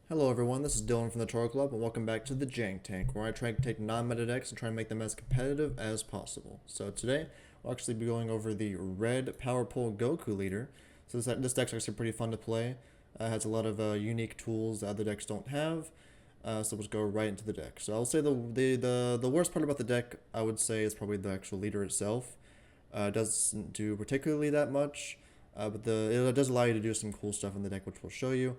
Hello everyone, this is Dylan from the Toro Club, and welcome back to the Jank Tank, where I try to take non-meta decks and try and make them as competitive as possible. So today, we'll actually be going over the red Power Pole Goku leader. So this deck's actually pretty fun to play. It has a lot of unique tools that other decks don't have. So we'll just go right into the deck. So I'll say the worst part about the deck, I would say, is probably the actual leader itself. It doesn't do particularly that much, but it does allow you to do some cool stuff in the deck, which we'll show you.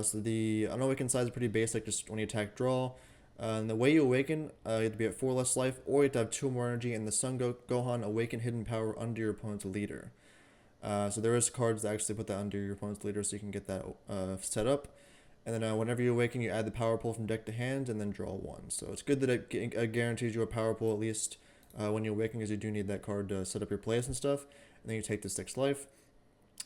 So the unawakened side is pretty basic, just when you attack, draw. And the way you awaken, you have to be at 4 less life, or you have to have 2 more energy, and the Gohan awaken hidden power under your opponent's leader. So there is cards that actually put that under your opponent's leader, so you can get that set up. And then whenever you awaken, you add the power pull from deck to hand, and then draw 1. So it's good that it guarantees you a power pull at least when you awaken, because you do need that card to set up your plays and stuff. And then you take the 6 life.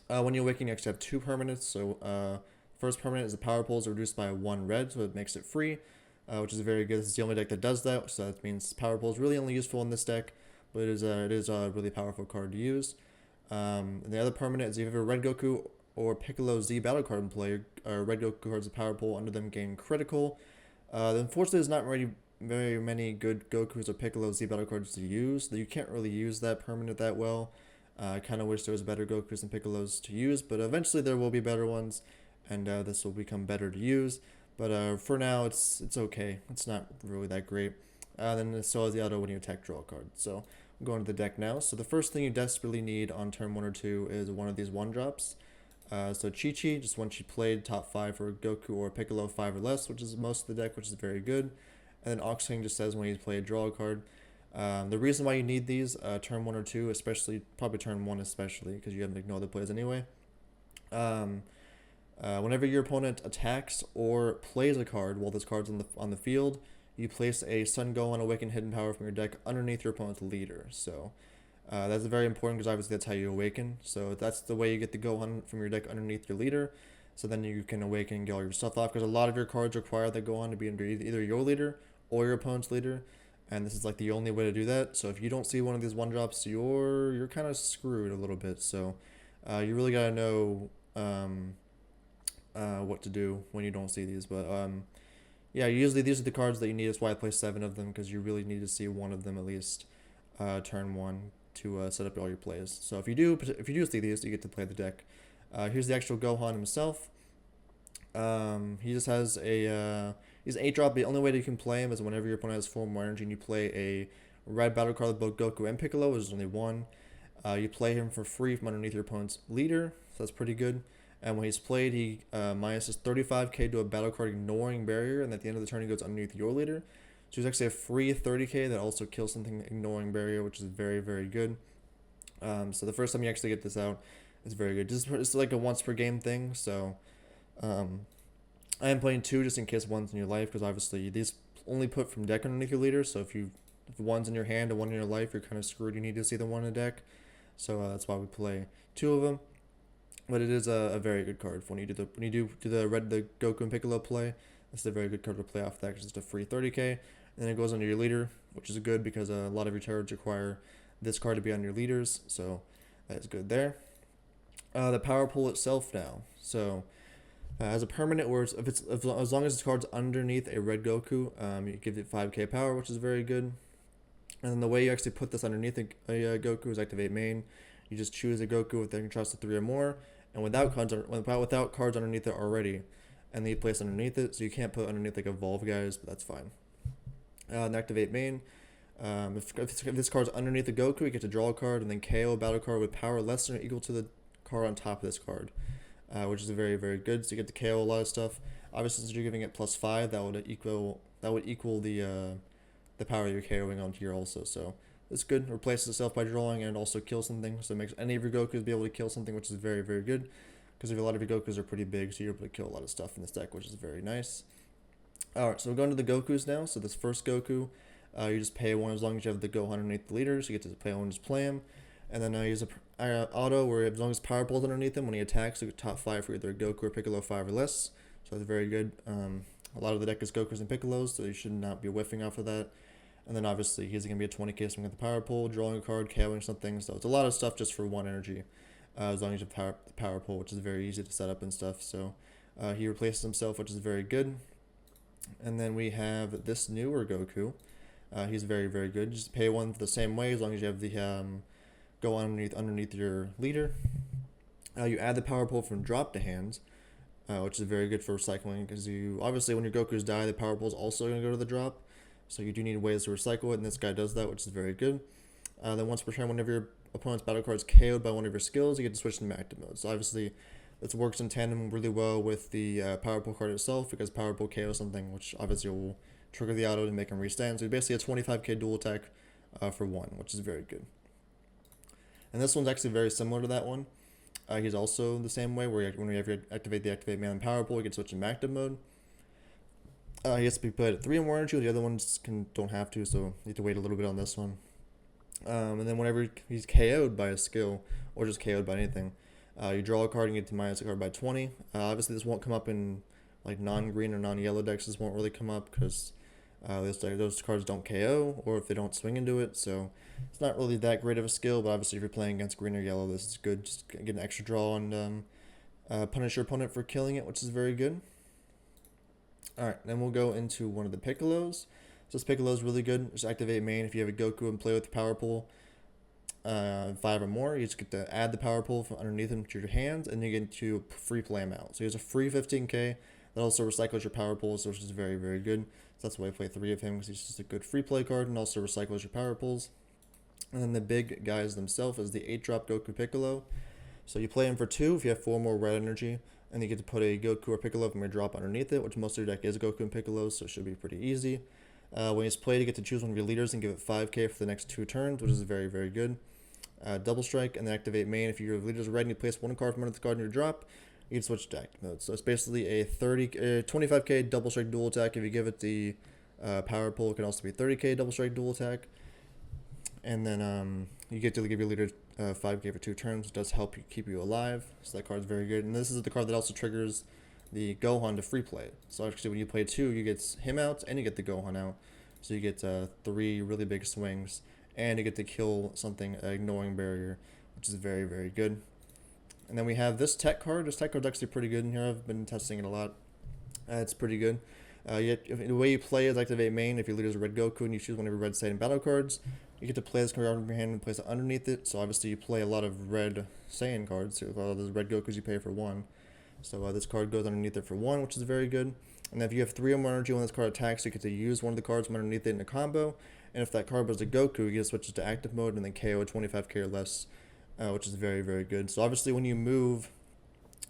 When you awaken, you actually have 2 permanents, so first permanent is the power pulls are reduced by 1 red, so it makes it free, which is very good. This is the only deck that does that, so that means power pull is really only useful in this deck, but it is a really powerful card to use. And the other permanent is if you have a red Goku or Piccolo Z battle card in play, red Goku cards with power pull under them gain critical. Unfortunately, there's not really very many good Gokus or Piccolo Z battle cards to use. You can't really use that permanent that well. I kind of wish there was better Gokus and Piccolos to use, but eventually there will be better ones, and this will become better to use. But for now, it's okay. It's not really that great. Then so is the auto when you attack, draw a card. So I'm going to the deck now. So the first thing you desperately need on turn 1 or 2 is one of these 1-drops. So Chi-Chi, just once you played top 5 for Goku or Piccolo 5 or less, which is most of the deck, which is very good. And then Ox King just says when you play, draw a card. The reason why you need these, turn 1 or 2, especially, probably turn 1 especially, because you have to ignore the plays anyway. Whenever your opponent attacks or plays a card while this card's on the field, you place a Sun Gohan Awakened Hidden Power from your deck underneath your opponent's leader. So that's very important, because obviously that's how you awaken. So that's the way you get the Gohan from your deck underneath your leader. So then you can awaken and get all your stuff off, because a lot of your cards require the Gohan to be under either your leader or your opponent's leader. And this is like the only way to do that. So if you don't see one of these 1-drops, you're kind of screwed a little bit. So you really gotta know what to do when you don't see these. But yeah, usually these are the cards that you need. That's why I play 7 of them, because you really need to see one of them at least turn 1 to set up all your plays. So if you do see these, you get to play the deck. Here's the actual Gohan himself. He just has he's an 8-drop. The only way that you can play him is whenever your opponent has 4 more energy and you play a red battle card with both Goku and Piccolo, which is only 1. You play him for free from underneath your opponent's leader, so that's pretty good. And when he's played, he minuses 35k to a battle card ignoring barrier, and at the end of the turn he goes underneath your leader. So he's actually a free 30k that also kills something ignoring barrier, which is very, very good. So the first time you actually get this out, it's very good. It's like a once per game thing, so I am playing 2 just in case one's in your life, because obviously these only put from deck underneath your leader, so if one's in your hand and 1 in your life, you're kind of screwed. You need to see the 1 in the deck, so that's why we play 2 of them. But it is a very good card when you do the Goku and Piccolo play. It's a very good card to play off that, because it's a free 30k, and then it goes under your leader, which is good because a lot of your cards require this card to be on your leaders, so that is good there. The power pull itself now. So as a permanent, where as long as this card's underneath a red Goku, you give it 5k power, which is very good. And then the way you actually put this underneath a Goku is activate main. You just choose a Goku with a contrast of 3 or more, and without cards underneath it already, and then you place underneath it. So you can't put underneath like Evolve guys, but that's fine. And activate main. If this card's underneath the Goku, you get to draw a card and then KO a battle card with power less than or equal to the card on top of this card, which is very, very good. So you get to KO a lot of stuff. Obviously, since you're giving it +5, that would equal the power you're KOing onto here also. So it's good. It replaces itself by drawing, and also kills something. So it makes any of your Gokus be able to kill something, which is very, very good. Because a lot of your Gokus are pretty big, so you're able to kill a lot of stuff in this deck, which is very nice. Alright, so we're going to the Gokus now. So this first Goku, you just pay 1 as long as you have the Gohan underneath the leader, so you get to pay 1, just play him. And then use a auto where as long as power pulls underneath him, when he attacks, you get top 5 for either Goku or Piccolo 5 or less. So that's very good. A lot of the deck is Gokus and Piccolos, so you should not be whiffing off of that. And then obviously he's going to be a 20k swing at the power pull, drawing a card, KOing something. So it's a lot of stuff just for 1 energy, as long as you have the power pull, which is very easy to set up and stuff. So He replaces himself, which is very good. And then we have this newer Goku. He's very, very good. Just pay one the same way as long as you have the go underneath your leader. You add the power pole from drop to hands, which is very good for recycling because you obviously when your Gokus die, the power pole is also going to go to the drop. So you do need ways to recycle it, and this guy does that, which is very good. Then once per turn, whenever your opponent's battle card is KO'd by one of your skills, you get to switch to active mode. So obviously, this works in tandem really well with the power pole card itself because power pole KO something, which obviously will trigger the auto to make him restand. So basically a 25k dual attack for one, which is very good. And this one's actually very similar to that one. He's also the same way, where when you activate the activate man power pole, you can switch to active mode. He has to be put at 3 or more energy. The other ones don't have to, so you need to wait a little bit on this one. And then whenever he's KO'd by a skill, or just KO'd by anything, you draw a card and get to minus a card by 20. Obviously, this won't come up in like non-green or non-yellow decks. This won't really come up because those cards don't KO, or if they don't swing into it. So it's not really that great of a skill, but obviously if you're playing against green or yellow, this is good. Just get an extra draw and punish your opponent for killing it, which is very good. Alright, then we'll go into one of the Piccolos. So this Piccolo is really good. Just activate main if you have a Goku and play with the power pole 5 or more. You just get to add the power pole from underneath him to your hands, and you get to free play him out. So he has a free 15k that also recycles your power poles, which is very, very good. So that's why I play 3 of him, because he's just a good free play card and also recycles your power poles. And then the big guys themselves is the 8-drop Goku Piccolo. So you play him for 2 if you have 4 more red energy, and you get to put a Goku or Piccolo from your drop underneath it, which most of your deck is Goku and Piccolo, so it should be pretty easy. When he's played, you get to choose one of your leaders and give it 5k for the next 2 turns, which is very, very good. Double strike, and then activate main. If your leader's red and you place 1 card from under the card in your drop, you can switch to active mode. So it's basically a 25k double strike dual attack. If you give it the power pole, it can also be 30k double strike dual attack. And then you get to give your leader 5k for 2 turns, which does help you keep you alive. So that card's very good. And this is the card that also triggers the Gohan to free play. So actually when you play 2, you get him out and you get the Gohan out. So you get 3 really big swings, and you get to kill something, ignoring barrier, which is very, very good. And then we have this tech card. This tech card's actually pretty good in here. I've been testing it a lot. It's pretty good. The way you play is activate main. If your leader's a red Goku and you choose one of your red Saiyan battle cards, you get to play this card out of your hand and place it underneath it. So obviously you play a lot of red Saiyan cards. So a lot of those red Gokus you pay for 1. So this card goes underneath it for 1, which is very good. And if you have 3 or more energy when this card attacks, you get to use one of the cards from underneath it in a combo. And if that card was a Goku, you get to switch it to active mode and then KO a 25k or less, which is very, very good. So obviously when you move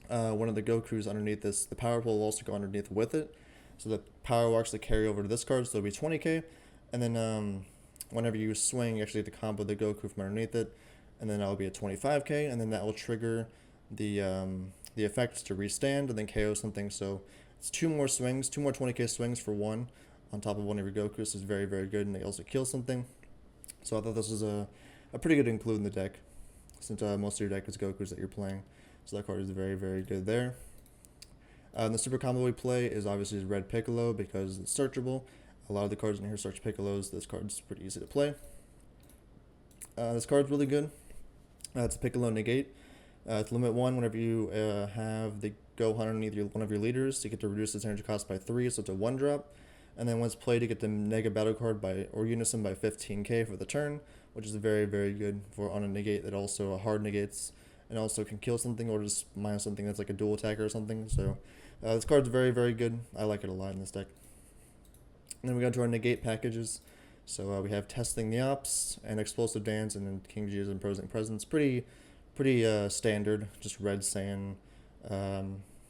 one of the Gokus underneath this, the power pole will also go underneath with it. So the power will actually carry over to this card, so it'll be 20k. And then whenever you swing, you actually get to combo the Goku from underneath it. And then that will be a 25k, and then that will trigger the effects to restand and then KO something. So it's 2 more swings, 2 more 20k swings for 1 on top of one of your Gokus. This is very, very good, and they also kill something. So I thought this was a pretty good include in the deck, since most of your deck is Gokus that you're playing. So that card is very, very good there. The super combo we play is obviously Red Piccolo because it's searchable. A lot of the cards in here search Piccolos. This card's pretty easy to play. This card's really good. It's a Piccolo Negate. It's limit 1 whenever you have the Gohan underneath one of your leaders. You get to reduce its energy cost by 3, so it's a 1-drop. And then once played, you get the Mega Battle card or Unison by 15k for the turn, which is very, very good for on a negate that also hard negates and also can kill something or just minus something that's like a dual attacker or something. So this card's very, very good. I like it a lot in this deck. And then we go to our negate packages. So we have Testing the Ops and Explosive Dance and then King G's Imposing Presence. Pretty standard, just red Saiyan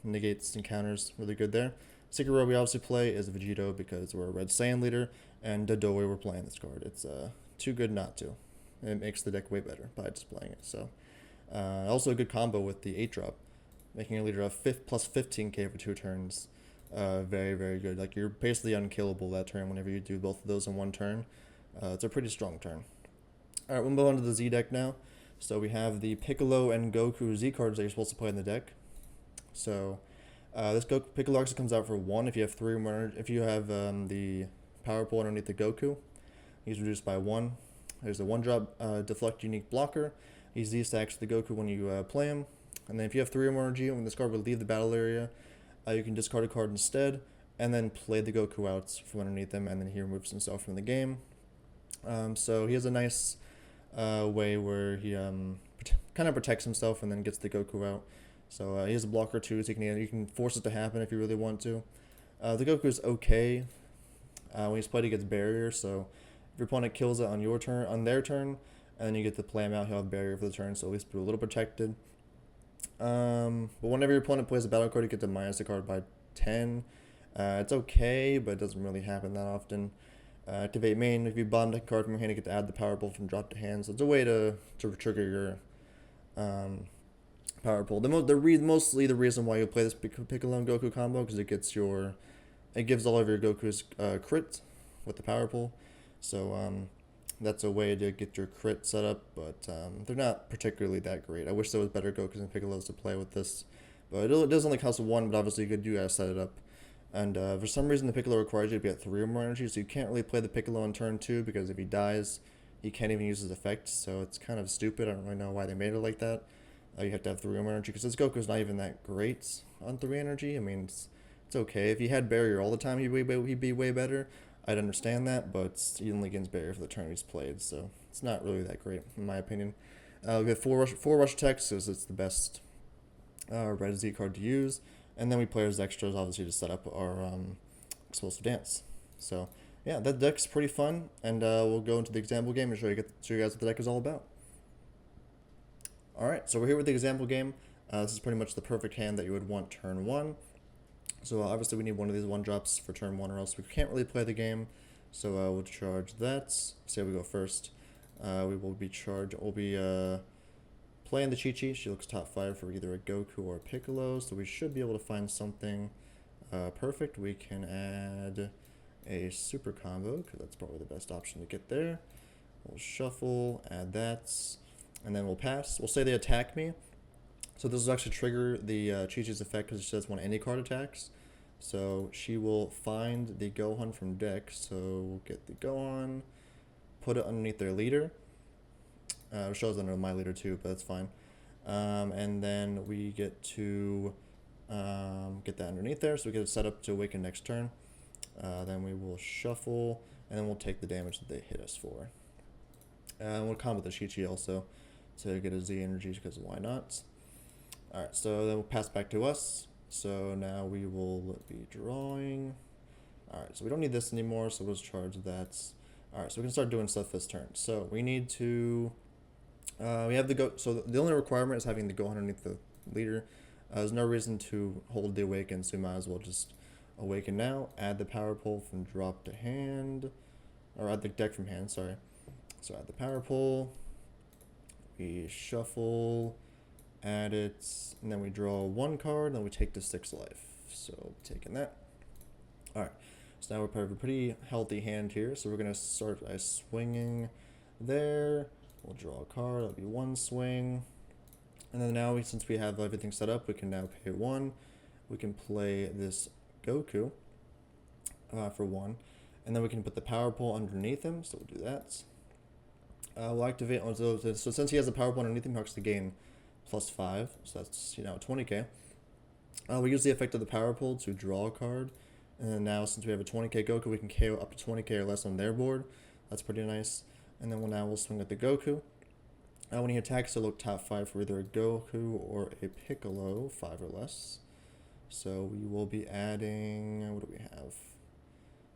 negates and counters, really good there. Secret Row we obviously play is Vegito because we're a red Saiyan leader, and Dodoe we're playing this card. It's too good not to. It makes the deck way better by just playing it. So also a good combo with the 8-drop, making a leader of plus 15k for 2 turns. Very, very good. Like you're basically unkillable that turn whenever you do both of those in 1 turn. It's a pretty strong turn. Alright, we'll move on to the Z deck now. So we have the Piccolo and Goku Z cards that you're supposed to play in the deck. So this Piccolo actually comes out for 1 if you have 3 or more. If you have the power pole underneath the Goku, he's reduced by 1. There's a 1-drop deflect unique blocker. He Z stacks the Goku when you play him. And then if you have 3 or more energy, when this card would leave the battle area, you can discard a card instead, and then play the Goku out from underneath him, and then he removes himself from the game. So he has a nice way where he kind of protects himself and then gets the Goku out. So he has a blocker too, so you can force it to happen if you really want to. The Goku is okay when he's played. He gets barrier, so if your opponent kills it on their turn, and then you get to play him out, he'll have barrier for the turn, so at least be a little protected. But whenever your opponent plays a battle card, you get to minus the card by 10. It's okay, but it doesn't really happen that often. Activate main. If you bottom deck a card from your hand, you get to add the power pull from drop to hand. So it's a way to trigger your power pull. Mostly the reason why you play this Piccolo and Goku combo, because it gives all of your Goku's crit with the power pull. So that's a way to get your crit set up, but they're not particularly that great. I wish there was better Gokus and Piccolos to play with this, but it does only cost 1. But obviously you gotta set it up. And for some reason, the Piccolo requires you to be at 3 or more energy, so you can't really play the Piccolo on turn 2, because if he dies, he can't even use his effect, so it's kind of stupid. I don't really know why they made it like that. You have to have 3 or more energy, because this Goku's not even that great on 3 energy. I mean, it's okay. If he had barrier all the time, he'd be way better. I'd understand that, but he only gains barrier for the turn he's played, so it's not really that great, in my opinion. We have 4 rush attacks, because it's the best red Z card to use. And then we play as extras, obviously, to set up our explosive dance. So, yeah, that deck's pretty fun. And we'll go into the example game and show you guys what the deck is all about. Alright, so we're here with the example game. This is pretty much the perfect hand that you would want turn 1. So, obviously, we need one of these 1-drops for turn 1, or else we can't really play the game. So, we'll charge that. Say we go first. We'll be playing the Chi-Chi. She looks top 5 for either a Goku or a Piccolo, so we should be able to find something perfect. We can add a super combo, because that's probably the best option to get there. We'll shuffle, add that, and then we'll pass. We'll say they attack me. So this will actually trigger the Chi-Chi's effect, because she doesn't want any card attacks. So she will find the Gohan from deck, so we'll get the Gohan, put it underneath their leader. It shows under my leader too, but that's fine. And then we get to get that underneath there, so we get it set up to awaken next turn. Then we will shuffle, and then we'll take the damage that they hit us for. We'll combo the Chi-Chi also to get a Z energy, because why not? Alright, so then we'll pass back to us. So now we will be drawing. Alright, so we don't need this anymore, so we'll just charge that. Alright, so we can start doing stuff this turn. So we need to... we have so the only requirement is having the Gohan underneath the leader. There's no reason to hold the awaken, so we might as well just awaken now. Add the power pull from drop to hand, or add the deck from hand, sorry. So add the power pull, we shuffle, add it, and then we draw 1 card, and then we take the 6 life. So taking that. Alright, so now we have a pretty healthy hand here, so we're going to start by swinging there. We'll draw a card, that'll be 1 swing. And then now, since we have everything set up, we can now pay 1. We can play this Goku for 1. And then we can put the power pull underneath him, so we'll do that. We'll activate, so since he has a power pull underneath him, he actually gain +5, so that's, 20k. We use the effect of the power pull to draw a card. And then now, since we have a 20k Goku, we can KO up to 20k or less on their board. That's pretty nice. And then we'll swing at the Goku. When he attacks, he'll look top 5 for either a Goku or a Piccolo, 5 or less. So we will be adding, what do we have?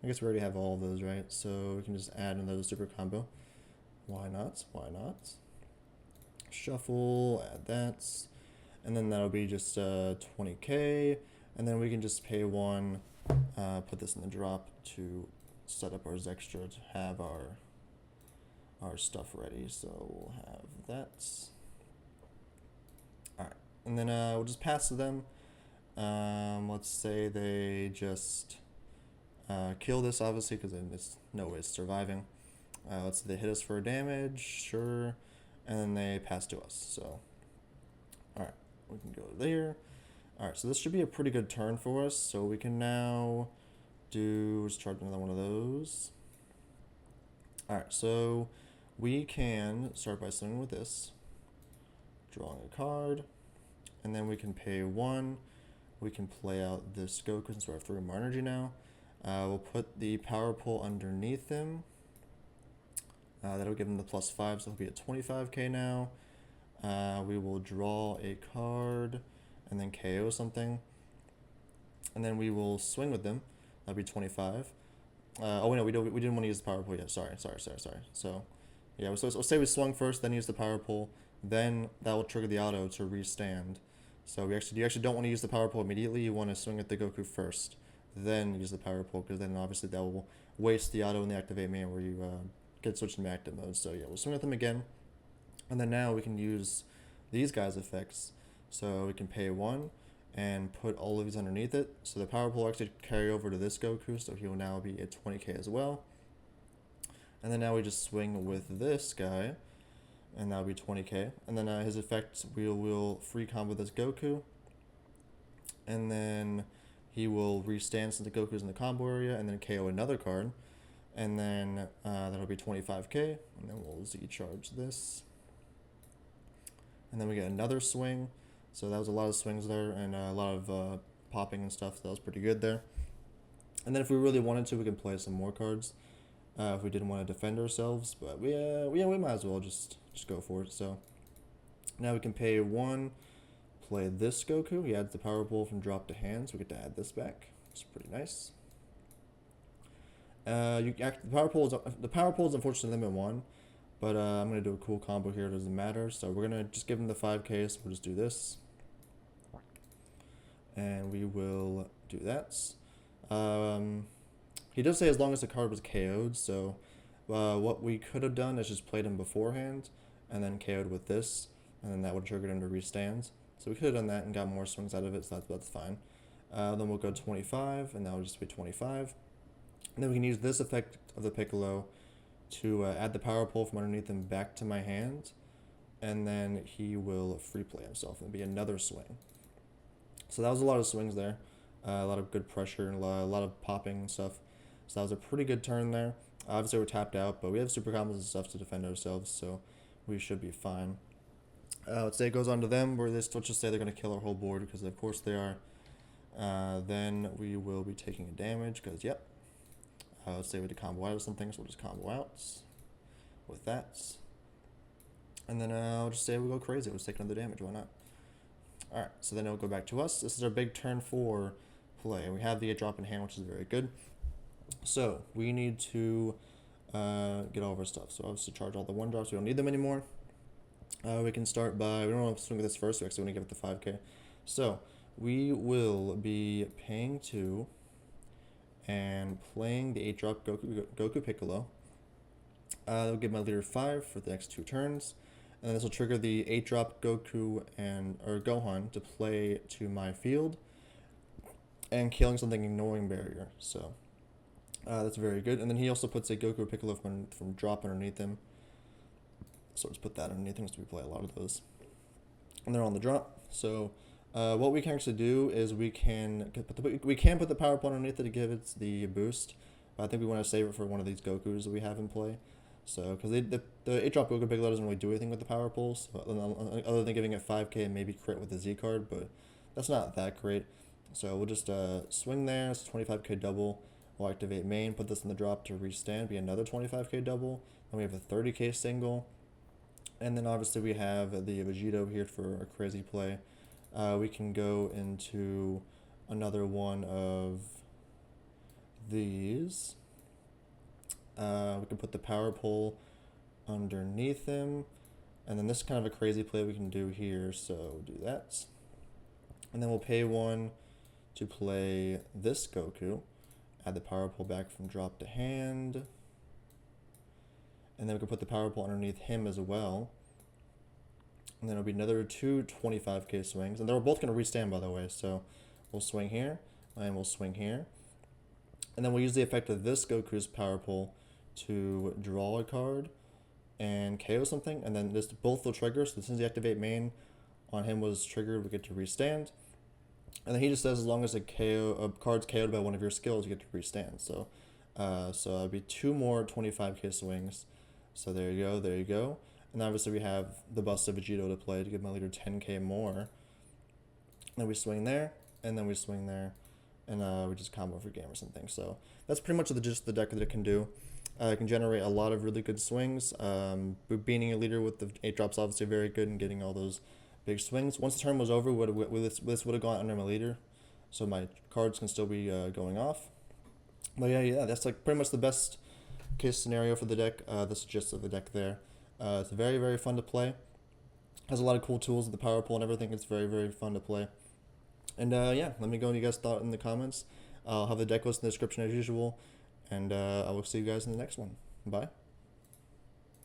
I guess we already have all of those, right? So we can just add another super combo. Why not? Why not? Shuffle, add that. And then that'll be just 20k. And then we can just pay 1, put this in the drop to set up our Zextra to have our stuff ready. So we'll have that. Alright, and then we'll just pass to them. Let's say they just kill this, obviously, because it's no way it's surviving. Let's say they hit us for damage, sure, and then they pass to us. So, alright, we can go there. Alright, so this should be a pretty good turn for us. So we can now just charge another one of those. Alright, so we can start by swinging with this, drawing a card, and then we can pay 1. we can play out this Goku since we have 3 more energy now. We'll put the power pole underneath him. That'll give him the +5, so he'll be at 25k now. We will draw a card and then KO something. And then we will swing with them. That'll be 25. Oh, wait, no, we didn't want to use the power pole yet. Sorry. So, yeah, so say we swung first, then use the power pole. Then that will trigger the auto to restand. So you actually don't want to use the power pole immediately. You want to swing at the Goku first, then use the power pole, because then obviously that will waste the auto in the activate main where you get switched into active mode. So yeah, we'll swing at them again. And then now we can use these guys' effects. So we can pay 1 and put all of these underneath it. So the power pole will actually carry over to this Goku, so he will now be at 20k as well. And then now we just swing with this guy, and that'll be 20k. And then his effect, will free combo this Goku. And then he will restand since the Goku's in the combo area, and then KO another card. And then that'll be 25k. And then we'll Z-charge this. And then we get another swing. So that was a lot of swings there, and a lot of popping and stuff. So that was pretty good there. And then if we really wanted to, we can play some more cards. If we didn't want to defend ourselves, but we might as well just go for it. So now we can pay 1, play this Goku. He adds the power pole from drop to hand, so we get to add this back. It's pretty nice. The power pole is unfortunately limit 1, but I'm gonna do a cool combo here. It doesn't matter. So we're gonna just give him the 5k. So we'll just do this, and we will do that. He does say as long as the card was KO'd, so what we could have done is just played him beforehand and then KO'd with this, and then that would have triggered him to restand. So we could have done that and got more swings out of it, so that's fine. Then we'll go 25, and that will just be 25. And then we can use this effect of the Piccolo to add the power pole from underneath him back to my hand, and then he will free play himself and be another swing. So that was a lot of swings there, a lot of good pressure and a lot of popping and stuff. So that was a pretty good turn there. Obviously we're tapped out, but we have super combos and stuff to defend ourselves, so we should be fine. Let's say it goes on to them, where let's just say they're going to kill our whole board, because of course they are. Then we will be taking a damage, because yep. Let's say we had to combo out of something, so we'll just combo out with that. And then I'll just say we'll go crazy. We'll just take another damage, why not? Alright, so then it'll go back to us. This is our big turn 4 play. We have the drop in hand, which is very good. So we need to get all of our stuff. So obviously charge all the 1-drops. We don't need them anymore. We can start by, we don't want to swing with this first. We actually want to give it the 5k. So we will be paying 2 and playing the 8-drop Goku Piccolo. That'll give my leader 5 for the next 2 turns. And then this will trigger the 8-drop Goku or Gohan to play to my field and killing something ignoring barrier. So that's very good. And then he also puts a Goku Piccolo from drop underneath him. So let's put that underneath him, so we play a lot of those. And they're on the drop. So what we can actually do is we can put the power pole underneath it to give it the boost. But I think we want to save it for one of these Gokus that we have in play. So, because the 8-drop Goku Piccolo doesn't really do anything with the power poles, other than giving it 5k and maybe crit with the Z card, but that's not that great. So we'll just swing there. It's 25k double. We'll activate main, put this in the drop to restand, be another 25k double. Then we have a 30k single. And then obviously we have the Vegito here for a crazy play. We can go into another one of these. We can put the power pole underneath him. And then this is kind of a crazy play we can do here, so we'll do that. And then we'll pay 1 to play this Goku. Add the power pole back from drop to hand. And then we can put the power pole underneath him as well. And then it'll be another 2 25k swings. And they're both going to restand, by the way. So we'll swing here, and we'll swing here. And then we'll use the effect of this Goku's power pole to draw a card and KO something. And then both will trigger. So since the activate main on him was triggered, we get to restand. And then he just says as long as a card's KO'd by one of your skills, you get to restand. So it'll be 2 more 25k swings. So there you go, there you go. And obviously we have the bust of Vegito to play to give my leader 10k more. Then we swing there. and then we swing there, and we just combo for game or something. So that's pretty much the gist of the deck that it can do. It can generate a lot of really good swings. Beating a leader with the 8 drops obviously very good and getting all those big swings. Once the turn was over, this would have gone under my leader, so my cards can still be going off. But yeah, that's like pretty much the best case scenario for the deck. That's the gist of the deck there. It's very, very fun to play. Has a lot of cool tools with the power pole and everything. It's very, very fun to play. And yeah, let me know what you guys thought in the comments. I'll have the deck list in the description as usual. And I will see you guys in the next one. Bye.